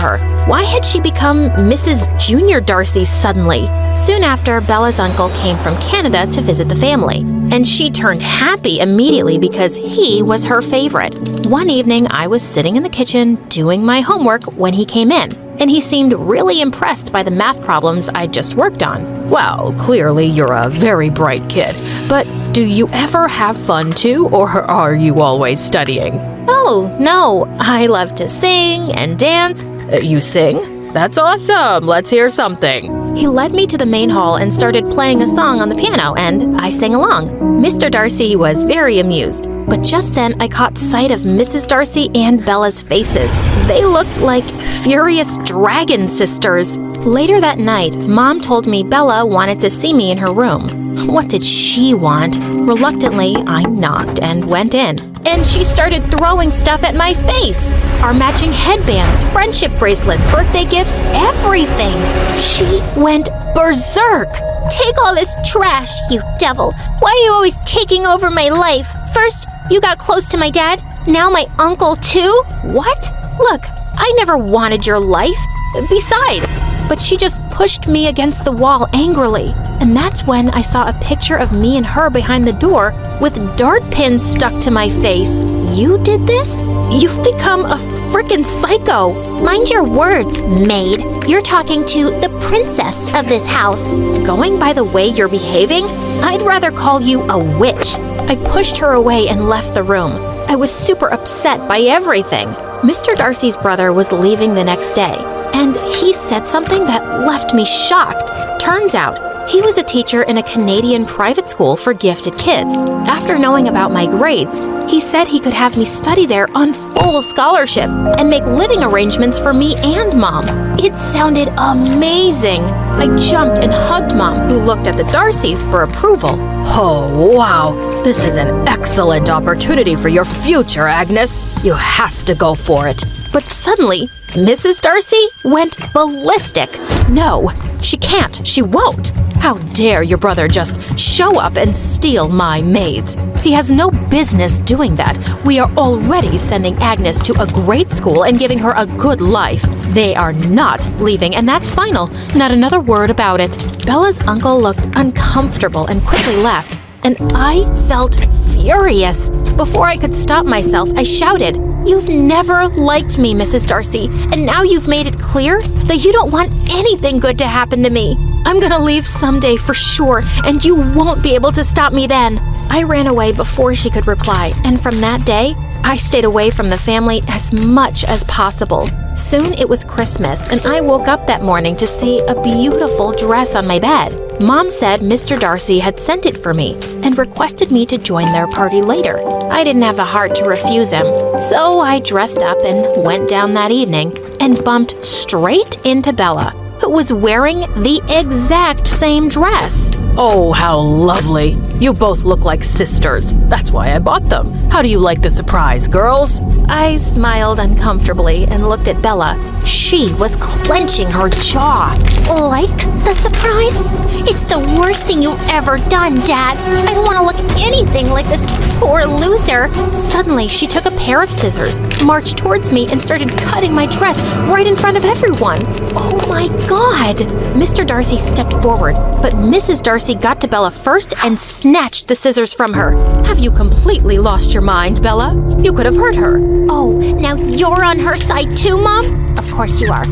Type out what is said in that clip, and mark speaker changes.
Speaker 1: her. Why had she become Mrs. Junior Darcy suddenly? Soon after, Bella's uncle came from Canada to visit the family, and she turned happy immediately because he was her favorite. One evening, I was sitting in the kitchen doing my homework when he came in, and he seemed really impressed by the math problems I'd just worked on. "Well, clearly you're a very bright kid, but do you ever have fun too, or are you always studying?" "Oh, no, I love to sing and dance." You sing? That's awesome. Let's hear something." He led me to the main hall and started playing a song on the piano, and I sang along. Mr. Darcy was very amused, but just then I caught sight of Mrs. Darcy and Bella's faces. They looked like furious dragon sisters. Later that night, Mom told me Bella wanted to see me in her room. What did she want? Reluctantly, I knocked and went in, and she started throwing stuff at my face. Our matching headbands, friendship bracelets, birthday gifts, everything. She went berserk.
Speaker 2: "Take all this trash, you devil. Why are you always taking over my life? First, you got close to my dad. Now my uncle, too?"
Speaker 1: What? Look, I never wanted your life. Besides, but she just pushed me against the wall angrily. And that's when I saw a picture of me and her behind the door with dart pins stuck to my face. "You did this? You've become a frickin' psycho."
Speaker 2: "Mind your words, maid. You're talking to the princess of this house."
Speaker 1: "Going by the way you're behaving, I'd rather call you a witch." I pushed her away and left the room. I was super upset by everything. Mr. Darcy's brother was leaving the next day, and he said something that left me shocked. Turns out, he was a teacher in a Canadian private school for gifted kids. After knowing about my grades, he said he could have me study there on full scholarship and make living arrangements for me and Mom. It sounded amazing. I jumped and hugged Mom, who looked at the Darcys for approval. "Oh, wow. This is an excellent opportunity for your future, Agnes. You have to go for it." But suddenly, Mrs. Darcy went ballistic. "No, she can't. She won't. How dare your brother just show up and steal my maids? He has no business doing that. We are already sending Agnes to a great school and giving her a good life. They are not leaving, and that's final. Not another word about it." Bella's uncle looked uncomfortable and quickly left, and I felt furious. Before I could stop myself, I shouted, "You've never liked me, Mrs. Darcy, and now you've made it clear that you don't want anything good to happen to me. I'm gonna leave someday for sure, and you won't be able to stop me then." I ran away before she could reply, and from that day, I stayed away from the family as much as possible. Soon it was Christmas, and I woke up that morning to see a beautiful dress on my bed. Mom said Mr. Darcy had sent it for me and requested me to join their party later. I didn't have the heart to refuse him, so I dressed up and went down that evening and bumped straight into Bella, who was wearing the exact same dress. "Oh, how lovely. You both look like sisters. That's why I bought them. How do you like the surprise, girls?" I smiled uncomfortably and looked at Bella. She was clenching her jaw.
Speaker 2: "Like the surprise? It's the worst thing you've ever done, Dad. I don't want to look anything like this poor loser."
Speaker 1: Suddenly, she took a pair of scissors, marched towards me, and started cutting my dress right in front of everyone. Oh my God! Mr. Darcy stepped forward, but Mrs. Darcy got to Bella first and snatched the scissors from her. "Have you completely lost your mind, Bella? You could have hurt her."
Speaker 2: "Oh, now you're on her side too, Mom?" "Of course you are.